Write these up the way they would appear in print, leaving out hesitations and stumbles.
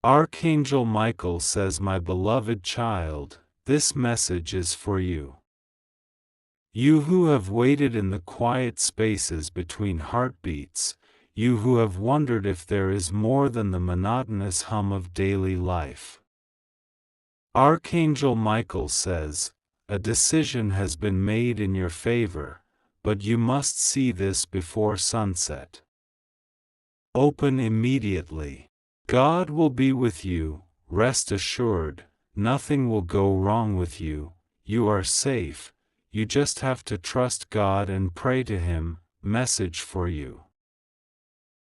Archangel Michael says, "My beloved child, this message is for you. You who have waited in the quiet spaces between heartbeats, you who have wondered if there is more than the monotonous hum of daily life." Archangel Michael says, "A decision has been made in your favor, but you must see this before sunset. Open immediately. God will be with you, rest assured, nothing will go wrong with you, you are safe, you just have to trust God and pray to Him." Message for you.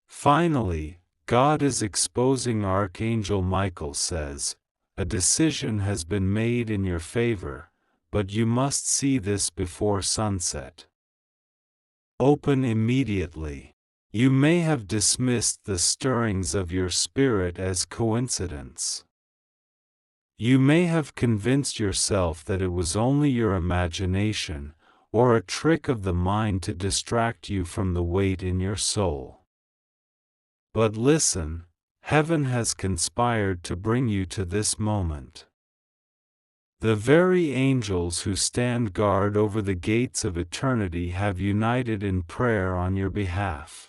Finally, God is exposing. Archangel Michael says, "A decision has been made in your favor, but you must see this before sunset. Open immediately. You may have dismissed the stirrings of your spirit as coincidence. You may have convinced yourself that it was only your imagination, or a trick of the mind to distract you from the weight in your soul. But listen, heaven has conspired to bring you to this moment. The very angels who stand guard over the gates of eternity have united in prayer on your behalf.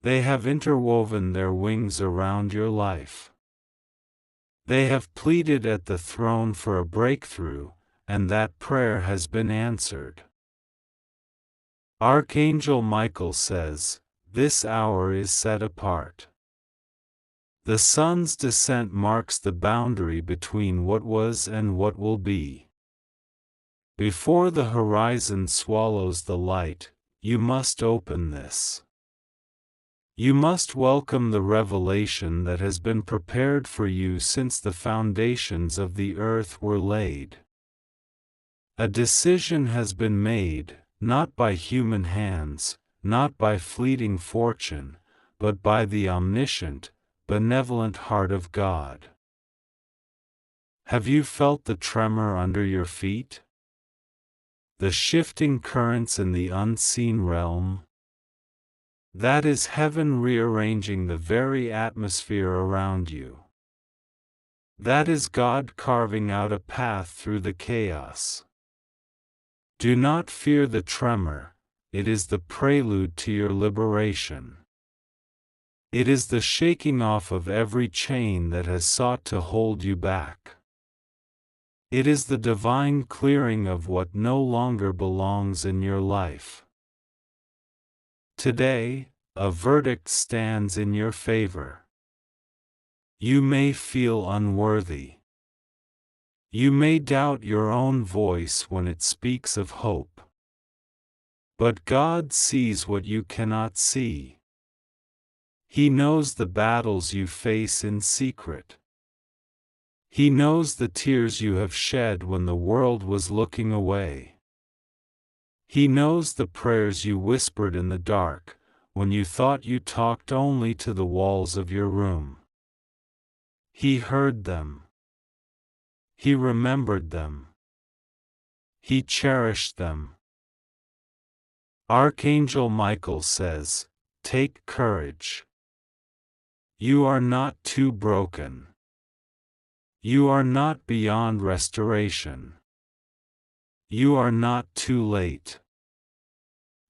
They have interwoven their wings around your life. They have pleaded at the throne for a breakthrough, and that prayer has been answered. Archangel Michael says, "This hour is set apart." The sun's descent marks the boundary between what was and what will be. Before the horizon swallows the light, you must open this. You must welcome the revelation that has been prepared for you since the foundations of the earth were laid. A decision has been made, not by human hands, not by fleeting fortune, but by the omniscient, benevolent heart of God. Have you felt the tremor under your feet? The shifting currents in the unseen realm? That is heaven rearranging the very atmosphere around you. That is God carving out a path through the chaos. Do not fear the tremor, it is the prelude to your liberation. It is the shaking off of every chain that has sought to hold you back. It is the divine clearing of what no longer belongs in your life. Today, a verdict stands in your favor. You may feel unworthy. You may doubt your own voice when it speaks of hope. But God sees what you cannot see. He knows the battles you face in secret. He knows the tears you have shed when the world was looking away. He knows the prayers you whispered in the dark, when you thought you talked only to the walls of your room. He heard them. He remembered them. He cherished them. Archangel Michael says, "Take courage. You are not too broken. You are not beyond restoration. You are not too late.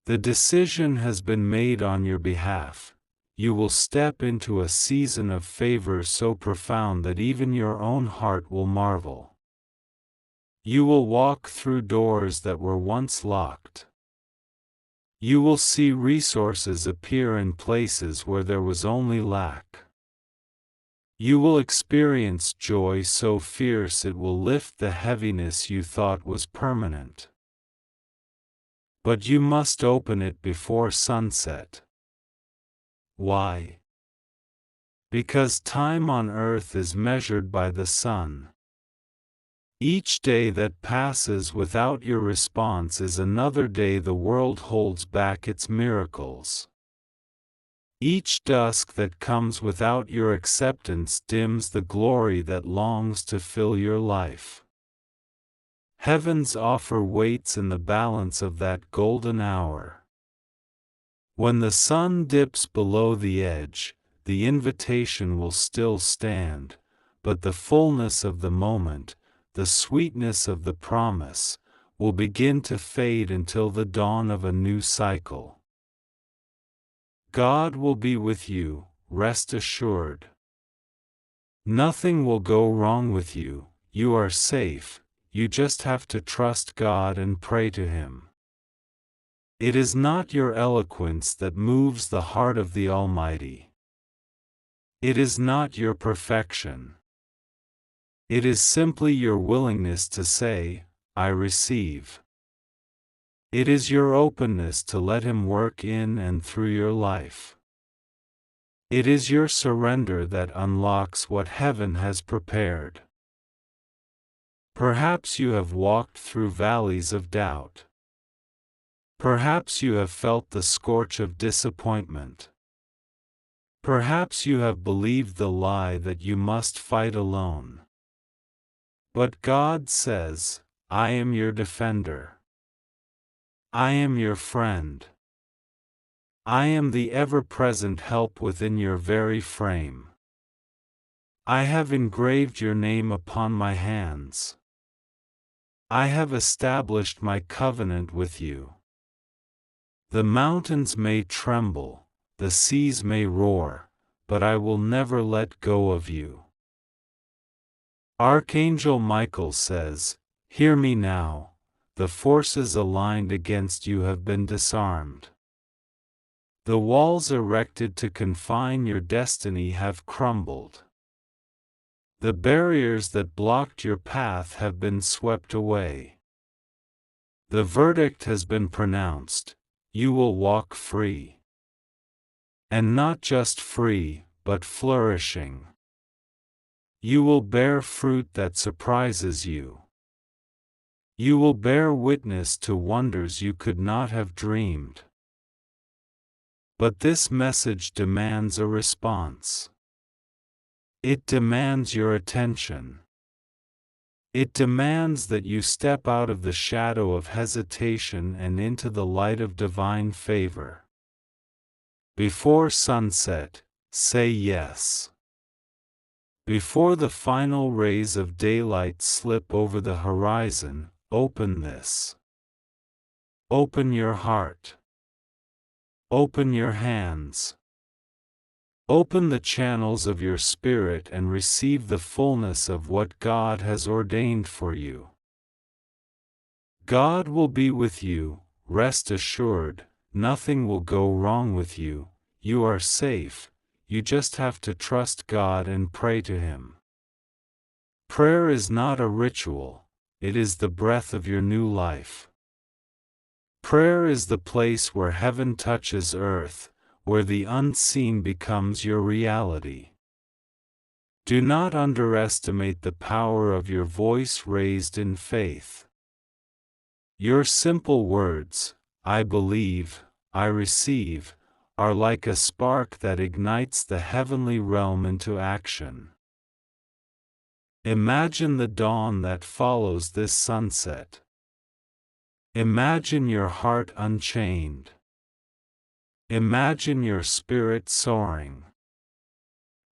The decision has been made on your behalf. You will step into a season of favor so profound that even your own heart will marvel. You will walk through doors that were once locked. You will see resources appear in places where there was only lack. You will experience joy so fierce it will lift the heaviness you thought was permanent. But you must open it before sunset. Why? Because time on earth is measured by the sun. Each day that passes without your response is another day the world holds back its miracles. Each dusk that comes without your acceptance dims the glory that longs to fill your life. Heaven's offer waits in the balance of that golden hour. When the sun dips below the edge, the invitation will still stand, but the fullness of the moment, the sweetness of the promise, will begin to fade until the dawn of a new cycle. God will be with you, rest assured. Nothing will go wrong with you, you are safe, you just have to trust God and pray to Him. It is not your eloquence that moves the heart of the Almighty. It is not your perfection. It is simply your willingness to say, I receive. It is your openness to let Him work in and through your life. It is your surrender that unlocks what heaven has prepared. Perhaps you have walked through valleys of doubt. Perhaps you have felt the scorch of disappointment. Perhaps you have believed the lie that you must fight alone. But God says, I am your defender. I am your friend. I am the ever-present help within your very frame. I have engraved your name upon my hands. I have established my covenant with you. The mountains may tremble, the seas may roar, but I will never let go of you. Archangel Michael says, hear me now, the forces aligned against you have been disarmed. The walls erected to confine your destiny have crumbled. The barriers that blocked your path have been swept away. The verdict has been pronounced, you will walk free. And not just free, but flourishing. You will bear fruit that surprises you. You will bear witness to wonders you could not have dreamed. But this message demands a response. It demands your attention. It demands that you step out of the shadow of hesitation and into the light of divine favor. Before sunset, say yes. Before the final rays of daylight slip over the horizon, open this. Open your heart. Open your hands. Open the channels of your spirit and receive the fullness of what God has ordained for you. God will be with you, rest assured, nothing will go wrong with you, you are safe, you just have to trust God and pray to Him. Prayer is not a ritual, it is the breath of your new life. Prayer is the place where heaven touches earth, where the unseen becomes your reality. Do not underestimate the power of your voice raised in faith. Your simple words, I believe, I receive, are like a spark that ignites the heavenly realm into action. Imagine the dawn that follows this sunset. Imagine your heart unchained. Imagine your spirit soaring.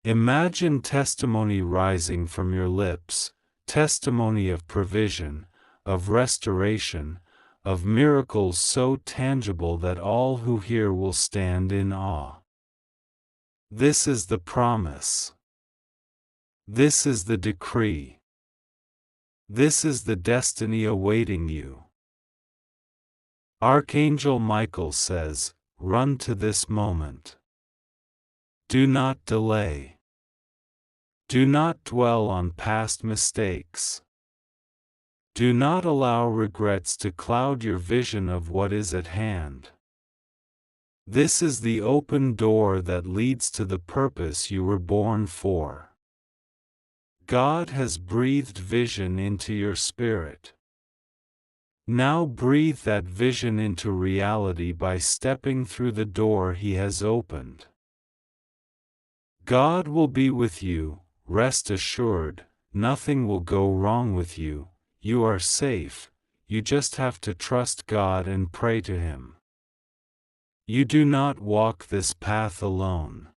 Imagine testimony rising from your lips, testimony of provision, of restoration, of miracles so tangible that all who hear will stand in awe. This is the promise. This is the decree. This is the destiny awaiting you. Archangel Michael says, run to this moment. Do not delay. Do not dwell on past mistakes. Do not allow regrets to cloud your vision of what is at hand. This is the open door that leads to the purpose you were born for. God has breathed vision into your spirit. Now breathe that vision into reality by stepping through the door He has opened. God will be with you, rest assured, nothing will go wrong with you, you are safe, you just have to trust God and pray to Him. You do not walk this path alone.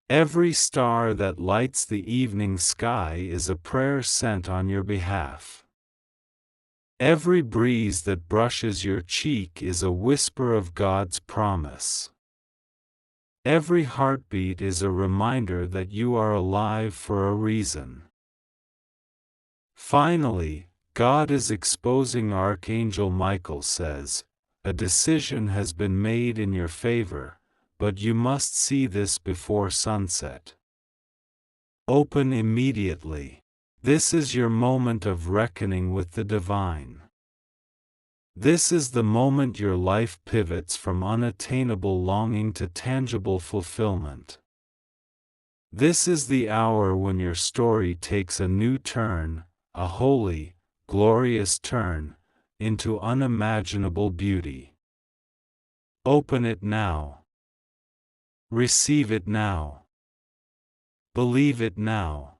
Every star that lights the evening sky is a prayer sent on your behalf. Every breeze that brushes your cheek is a whisper of God's promise. Every heartbeat is a reminder that you are alive for a reason. Finally, God is exposing. Archangel Michael says, "A decision has been made in your favor, but you must see this before sunset. Open immediately. This is your moment of reckoning with the divine. This is the moment your life pivots from unattainable longing to tangible fulfillment. This is the hour when your story takes a new turn, a holy, glorious turn, into unimaginable beauty. Open it now. Receive it now. Believe it now.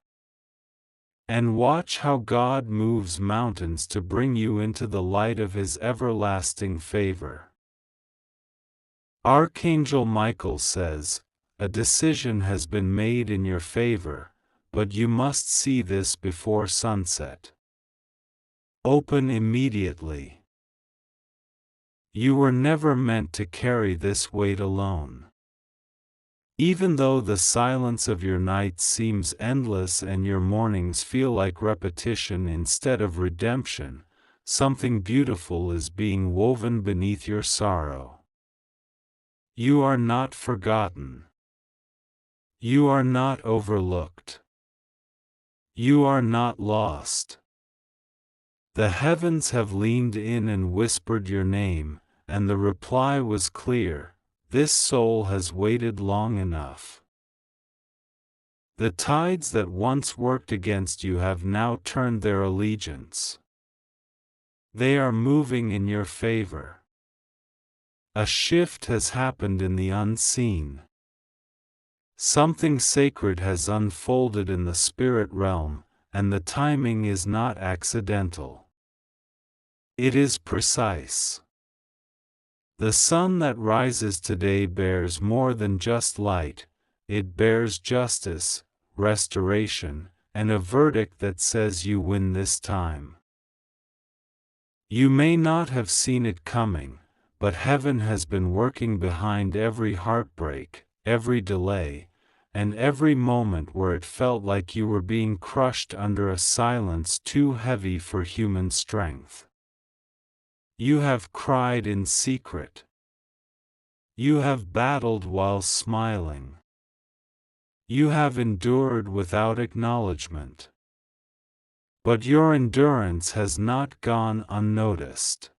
And watch how God moves mountains to bring you into the light of His everlasting favor." Archangel Michael says, "A decision has been made in your favor, but you must see this before sunset. Open immediately. You were never meant to carry this weight alone. Even though the silence of your nights seems endless and your mornings feel like repetition instead of redemption, something beautiful is being woven beneath your sorrow. You are not forgotten. You are not overlooked. You are not lost. The heavens have leaned in and whispered your name, and the reply was clear: this soul has waited long enough. The tides that once worked against you have now turned their allegiance. They are moving in your favor. A shift has happened in the unseen. Something sacred has unfolded in the spirit realm, and the timing is not accidental. It is precise. The sun that rises today bears more than just light, it bears justice, restoration, and a verdict that says you win this time. You may not have seen it coming, but heaven has been working behind every heartbreak, every delay, and every moment where it felt like you were being crushed under a silence too heavy for human strength. You have cried in secret. You have battled while smiling. You have endured without acknowledgement. But your endurance has not gone unnoticed.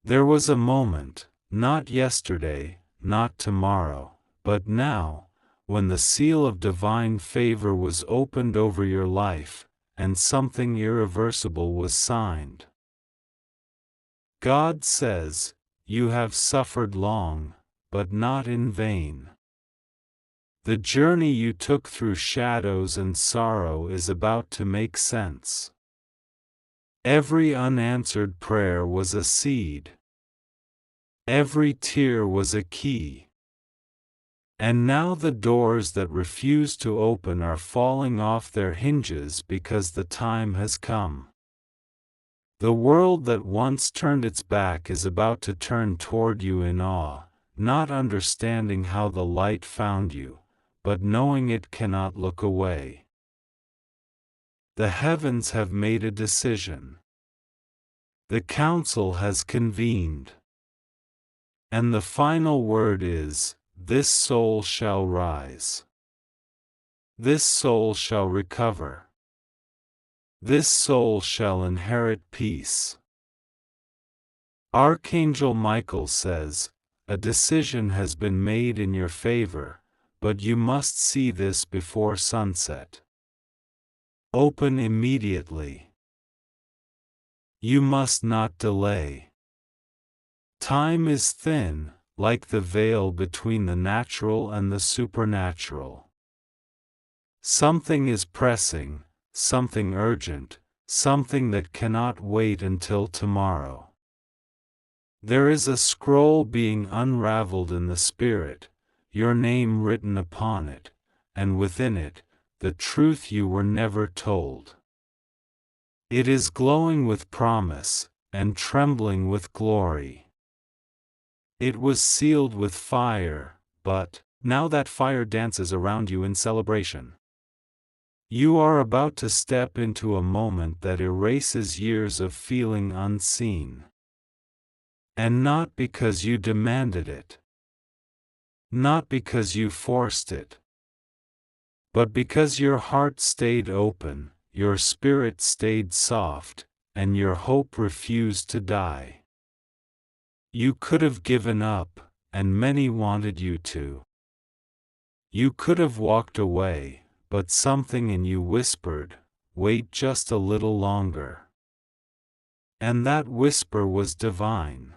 There was a moment, not yesterday, not tomorrow, but now, when the seal of divine favor was opened over your life, and something irreversible was signed. God says, "You have suffered long, but not in vain." The journey you took through shadows and sorrow is about to make sense. Every unanswered prayer was a seed. Every tear was a key. And now the doors that refuse to open are falling off their hinges because the time has come. The world that once turned its back is about to turn toward you in awe, not understanding how the light found you, but knowing it cannot look away. The heavens have made a decision. The council has convened. And the final word is, this soul shall rise. This soul shall recover. This soul shall inherit peace. Archangel Michael says, a decision has been made in your favor, but you must see this before sunset. Open immediately. You must not delay. Time is thin, like the veil between the natural and the supernatural. Something is pressing, something urgent, something that cannot wait until tomorrow. There is a scroll being unraveled in the spirit. your name written upon it, and within it, the truth you were never told. It is glowing with promise, and trembling with glory. It was sealed with fire, but now that fire dances around you in celebration. You are about to step into a moment that erases years of feeling unseen. And not because you demanded it. Not because you forced it. But because your heart stayed open, your spirit stayed soft, and your hope refused to die. You could have given up, and many wanted you to. You could have walked away, but something in you whispered, "Wait just a little longer." And that whisper was divine.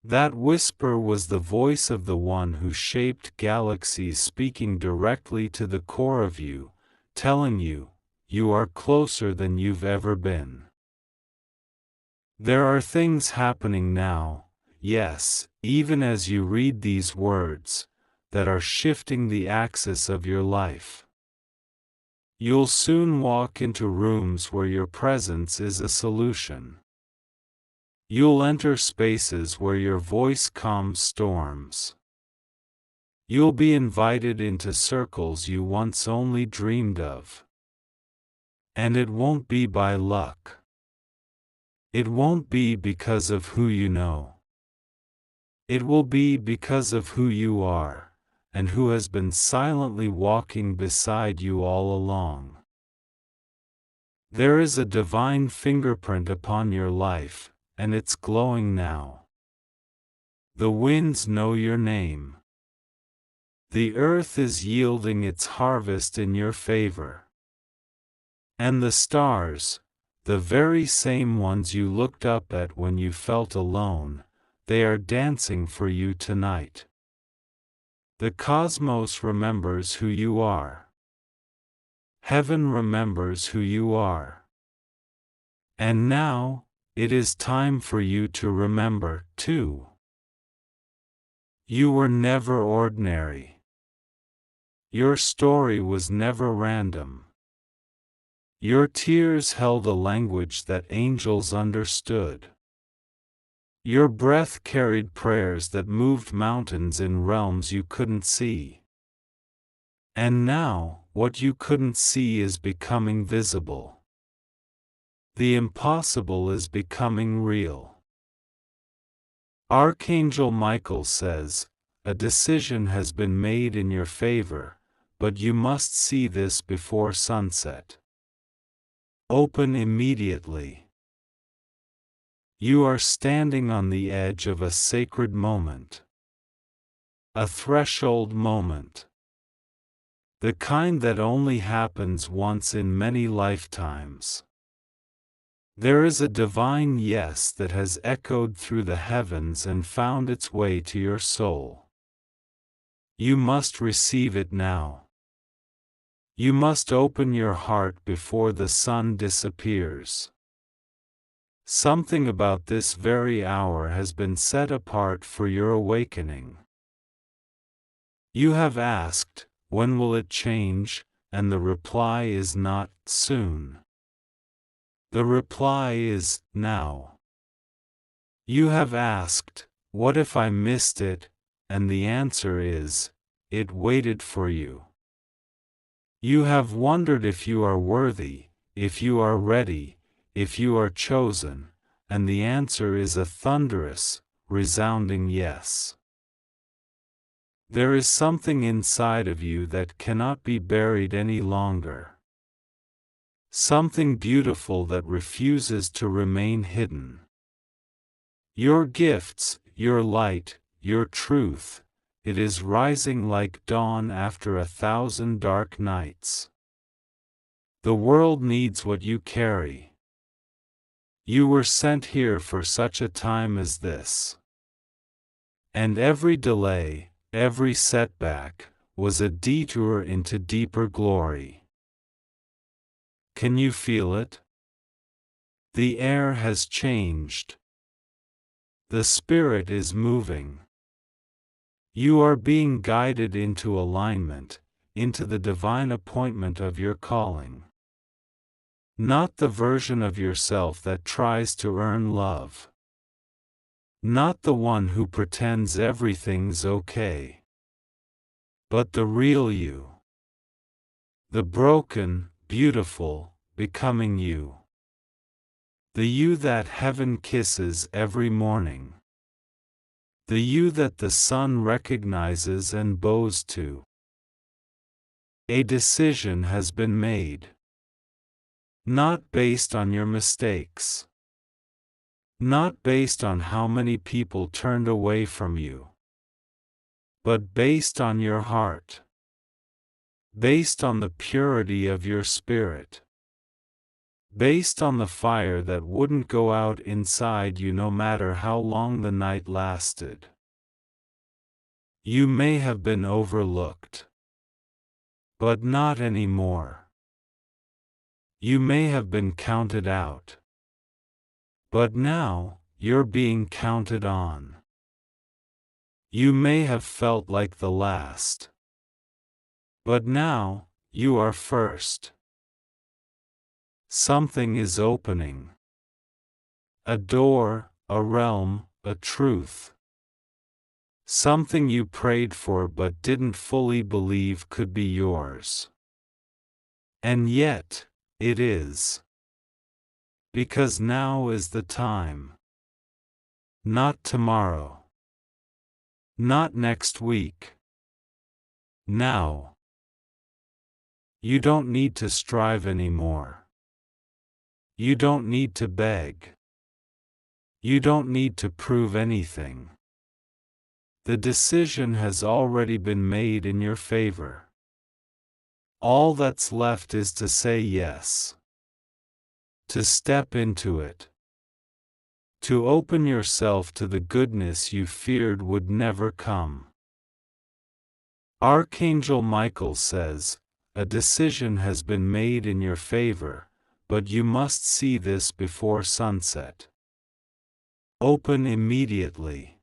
That whisper was the voice of the one who shaped galaxies, speaking directly to the core of you, telling you, you are closer than you've ever been. There are things happening now, yes, even as you read these words, that are shifting the axis of your life. You'll soon walk into rooms where your presence is a solution. You'll enter spaces where your voice calms storms. You'll be invited into circles you once only dreamed of. And it won't be by luck. It won't be because of who you know. It will be because of who you are, and who has been silently walking beside you all along. There is a divine fingerprint upon your life, and it's glowing now. The winds know your name. The earth is yielding its harvest in your favor. And the stars, the very same ones you looked up at when you felt alone, they are dancing for you tonight. The cosmos remembers who you are. Heaven remembers who you are. And now, it is time for you to remember, too. You were never ordinary. Your story was never random. Your tears held a language that angels understood. Your breath carried prayers that moved mountains in realms you couldn't see. And now, what you couldn't see is becoming visible. The impossible is becoming real. Archangel Michael says, a decision has been made in your favor, but you must see this before sunset. Open immediately. You are standing on the edge of a sacred moment. A threshold moment. The kind that only happens once in many lifetimes. There is a divine yes that has echoed through the heavens and found its way to your soul. You must receive it now. You must open your heart before the sun disappears. Something about this very hour has been set apart for your awakening. You have asked, when will it change? And the reply is not soon. The reply is now. You have asked, what if I missed it? And the answer is, it waited for you. You have wondered if you are worthy, if you are ready, if you are chosen, and the answer is a thunderous, resounding yes. There is something inside of you that cannot be buried any longer. Something beautiful that refuses to remain hidden. Your gifts, your light, your truth, it is rising like dawn after 1,000 dark nights. The world needs what you carry. You were sent here for such a time as this. And every delay, every setback, was a detour into deeper glory. Can you feel it? The air has changed. The spirit is moving. You are being guided into alignment, into the divine appointment of your calling. Not the version of yourself that tries to earn love. Not the one who pretends everything's okay. But the real you. The broken, beautiful, becoming you. The you that heaven kisses every morning. The you that the sun recognizes and bows to. A decision has been made. Not based on your mistakes. Not based on how many people turned away from you. But based on your heart. Based on the purity of your spirit. Based on the fire that wouldn't go out inside you no matter how long the night lasted. You may have been overlooked. But not anymore. You may have been counted out. But now, you're being counted on. You may have felt like the last. But now, you are first. Something is opening. A door, a realm, a truth. Something you prayed for but didn't fully believe could be yours. And yet, it is. Because now is the time. Not tomorrow. Not next week. Now. You don't need to strive anymore. You don't need to beg. You don't need to prove anything. The decision has already been made in your favor. All that's left is to say yes. To step into it. To open yourself to the goodness you feared would never come. Archangel Michael says, a decision has been made in your favor, but you must see this before sunset. Open immediately.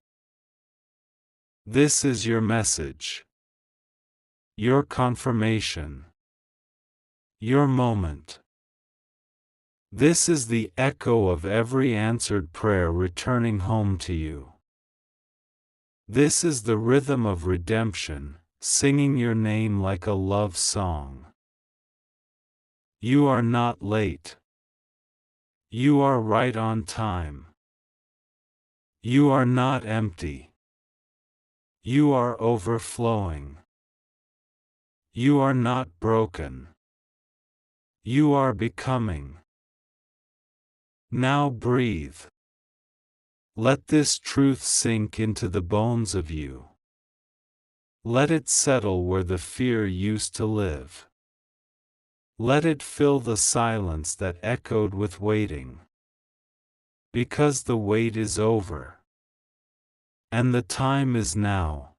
This is your message. Your confirmation. Your moment. This is the echo of every answered prayer returning home to you. This is the rhythm of redemption, singing your name like a love song. You are not late. You are right on time. You are not empty. You are overflowing. You are not broken. You are becoming. Now breathe. Let this truth sink into the bones of you. Let it settle where the fear used to live. Let it fill the silence that echoed with waiting. Because the wait is over. And the time is now.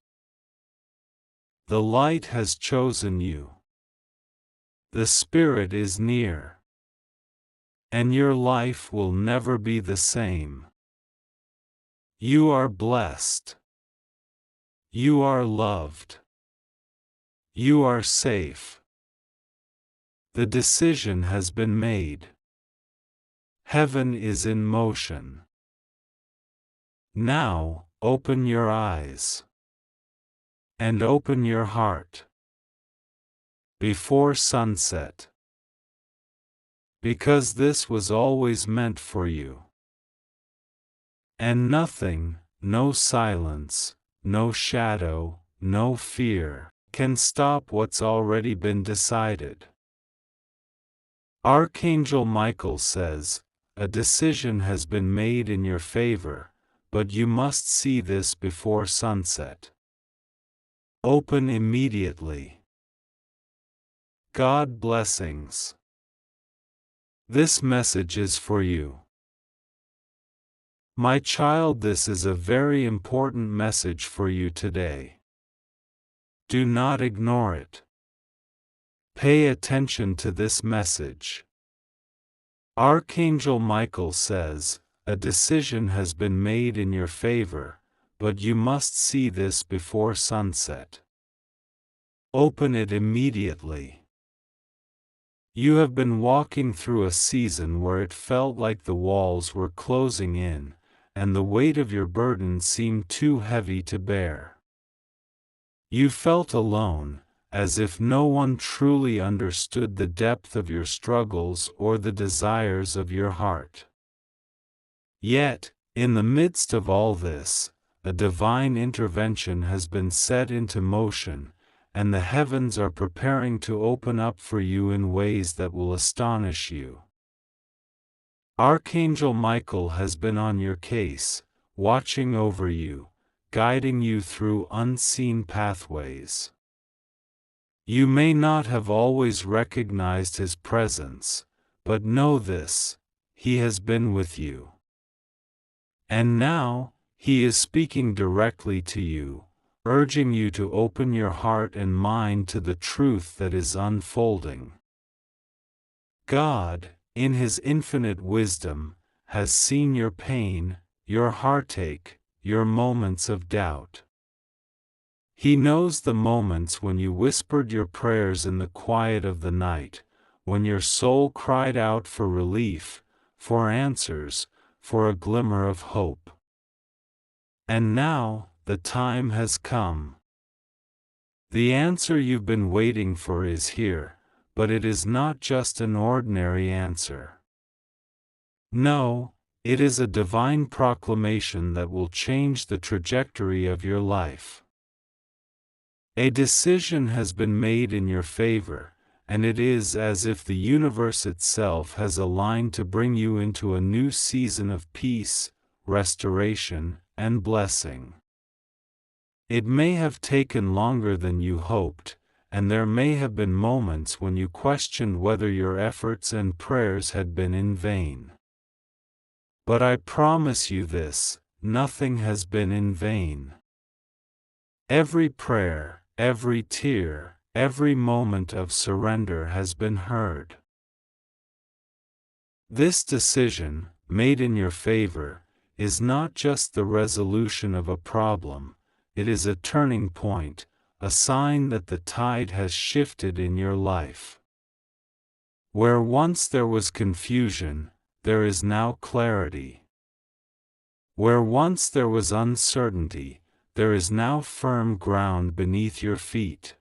The light has chosen you. The Spirit is near. And your life will never be the same. You are blessed. You are loved. You are safe. The decision has been made. Heaven is in motion. Now, open your eyes. And open your heart. Before sunset. Because this was always meant for you. And nothing, no silence, no shadow, no fear, can stop what's already been decided. Archangel Michael says, a decision has been made in your favor, but you must see this before sunset. Open immediately. God blessings. This message is for you. My child, this is a very important message for you today. Do not ignore it. Pay attention to this message. Archangel Michael says, a decision has been made in your favor, but you must see this before sunset. Open it immediately. You have been walking through a season where it felt like the walls were closing in, and the weight of your burden seemed too heavy to bear. You felt alone, as if no one truly understood the depth of your struggles or the desires of your heart. Yet, in the midst of all this, a divine intervention has been set into motion, and the heavens are preparing to open up for you in ways that will astonish you. Archangel Michael has been on your case, watching over you, guiding you through unseen pathways. You may not have always recognized his presence, but know this: he has been with you. And now, he is speaking directly to you, urging you to open your heart and mind to the truth that is unfolding. God, in his infinite wisdom, has seen your pain, your heartache, your moments of doubt. He knows the moments when you whispered your prayers in the quiet of the night, when your soul cried out for relief, for answers, for a glimmer of hope. And now, the time has come. The answer you've been waiting for is here, but it is not just an ordinary answer. No, it is a divine proclamation that will change the trajectory of your life. A decision has been made in your favor, and it is as if the universe itself has aligned to bring you into a new season of peace, restoration, and blessing. It may have taken longer than you hoped, and there may have been moments when you questioned whether your efforts and prayers had been in vain. But I promise you this: nothing has been in vain. Every prayer, every tear, every moment of surrender has been heard. This decision, made in your favor, is not just the resolution of a problem, it is a turning point, a sign that the tide has shifted in your life. Where once there was confusion, there is now clarity. Where once there was uncertainty, there is now firm ground beneath your feet.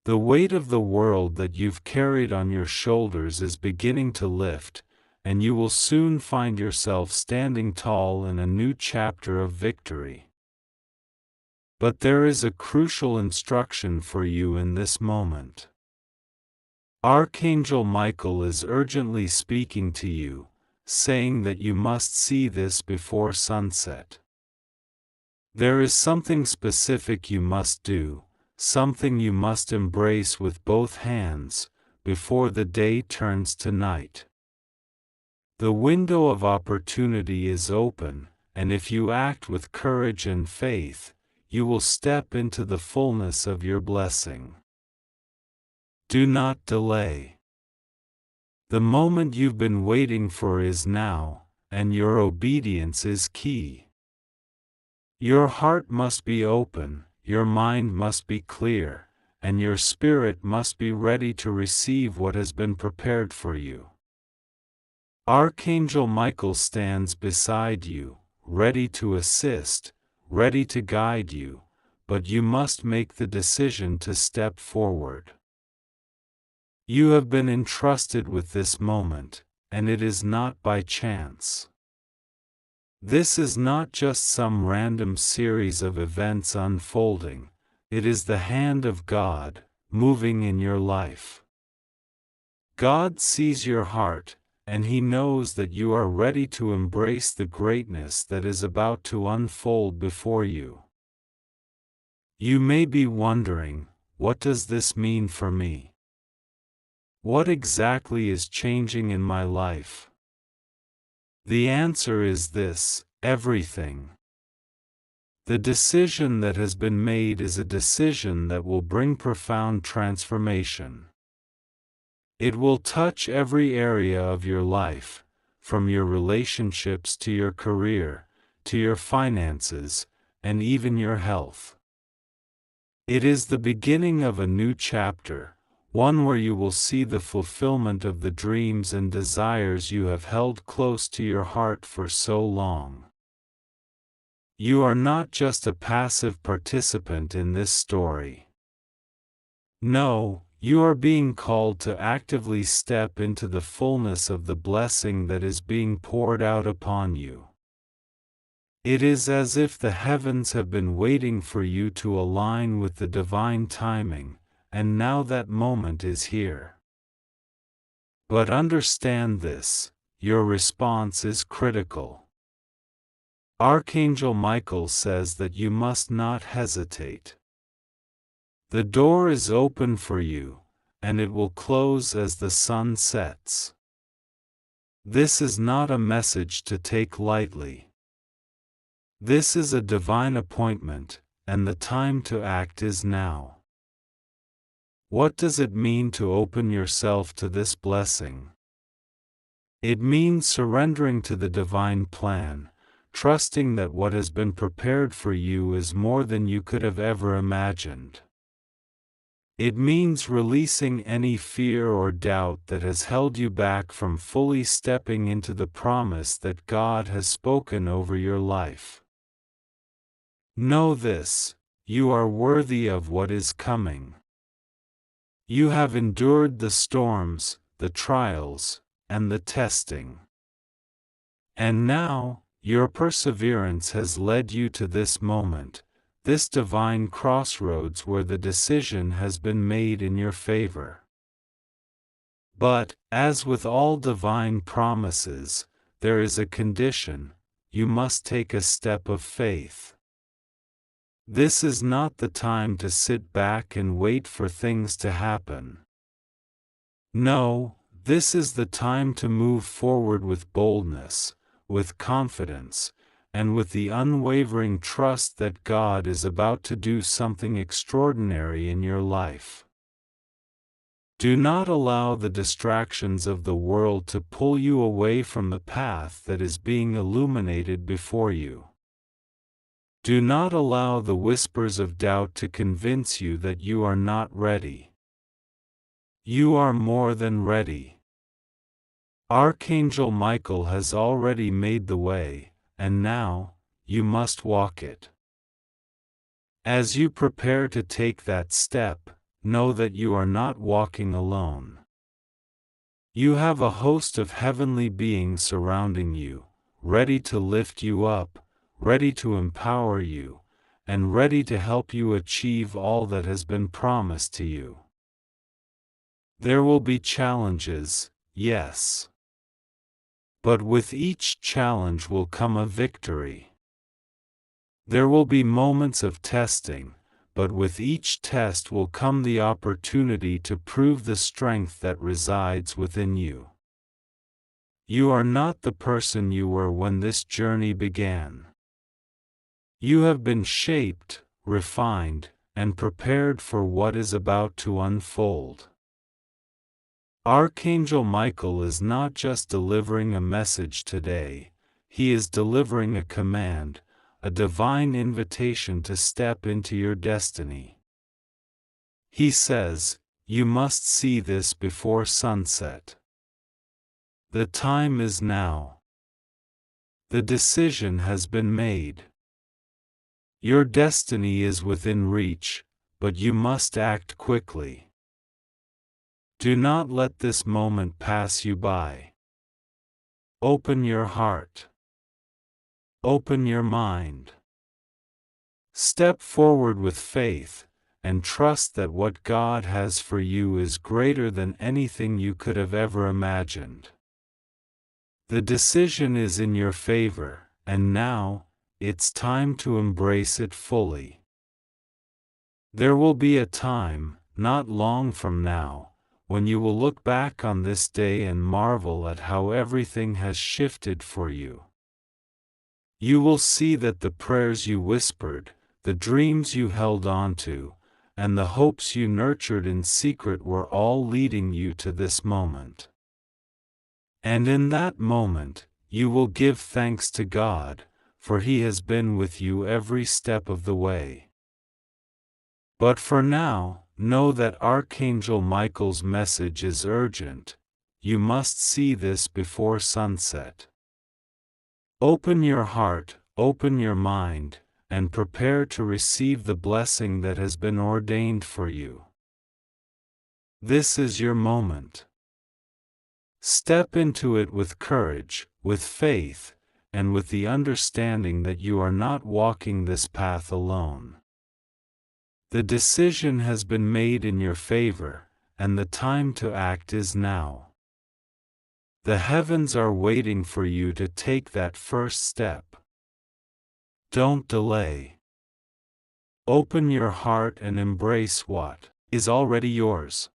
The weight of the world that you've carried on your shoulders is beginning to lift, and you will soon find yourself standing tall in a new chapter of victory. But there is a crucial instruction for you in this moment. Archangel Michael is urgently speaking to you, saying that you must see this before sunset. There is something specific you must do, something you must embrace with both hands, before the day turns to night. The window of opportunity is open, and if you act with courage and faith, you will step into the fullness of your blessing. Do not delay. The moment you've been waiting for is now, and your obedience is key. Your heart must be open, your mind must be clear, and your spirit must be ready to receive what has been prepared for you. Archangel Michael stands beside you, ready to assist, ready to guide you, but you must make the decision to step forward. You have been entrusted with this moment, and it is not by chance. This is not just some random series of events unfolding, it is the hand of God, moving in your life. God sees your heart, and He knows that you are ready to embrace the greatness that is about to unfold before you. You may be wondering, what does this mean for me? What exactly is changing in my life? The answer is this: everything. The decision that has been made is a decision that will bring profound transformation. It will touch every area of your life, from your relationships to your career, to your finances, and even your health. It is the beginning of a new chapter, one where you will see the fulfillment of the dreams and desires you have held close to your heart for so long. You are not just a passive participant in this story. No, you are being called to actively step into the fullness of the blessing that is being poured out upon you. It is as if the heavens have been waiting for you to align with the divine timing, and now that moment is here. But understand this, your response is critical. Archangel Michael says that you must not hesitate. The door is open for you, and it will close as the sun sets. This is not a message to take lightly. This is a divine appointment, and the time to act is now. What does it mean to open yourself to this blessing? It means surrendering to the divine plan, trusting that what has been prepared for you is more than you could have ever imagined. It means releasing any fear or doubt that has held you back from fully stepping into the promise that God has spoken over your life. Know this, you are worthy of what is coming. You have endured the storms, the trials, and the testing. And now, your perseverance has led you to this moment, this divine crossroads where the decision has been made in your favor. But, as with all divine promises, there is a condition: you must take a step of faith. This is not the time to sit back and wait for things to happen. No, this is the time to move forward with boldness, with confidence, and with the unwavering trust that God is about to do something extraordinary in your life. Do not allow the distractions of the world to pull you away from the path that is being illuminated before you. Do not allow the whispers of doubt to convince you that you are not ready. You are more than ready. Archangel Michael has already made the way, and now, you must walk it. As you prepare to take that step, know that you are not walking alone. You have a host of heavenly beings surrounding you, ready to lift you up, ready to empower you, and ready to help you achieve all that has been promised to you. There will be challenges, yes. But with each challenge will come a victory. There will be moments of testing, but with each test will come the opportunity to prove the strength that resides within you. You are not the person you were when this journey began. You have been shaped, refined, and prepared for what is about to unfold. Archangel Michael is not just delivering a message today, he is delivering a command, a divine invitation to step into your destiny. He says, you must see this before sunset. The time is now. The decision has been made. Your destiny is within reach, but you must act quickly. Do not let this moment pass you by. Open your heart. Open your mind. Step forward with faith, and trust that what God has for you is greater than anything you could have ever imagined. The decision is in your favor, and now, it's time to embrace it fully. There will be a time, not long from now, when you will look back on this day and marvel at how everything has shifted for you. You will see that the prayers you whispered, the dreams you held on to, and the hopes you nurtured in secret were all leading you to this moment. And in that moment, you will give thanks to God, for He has been with you every step of the way. But for now, know that Archangel Michael's message is urgent. You must see this before sunset. Open your heart, open your mind, and prepare to receive the blessing that has been ordained for you. This is your moment. Step into it with courage, with faith, and with the understanding that you are not walking this path alone. The decision has been made in your favor, and the time to act is now. The heavens are waiting for you to take that first step. Don't delay. Open your heart and embrace what is already yours.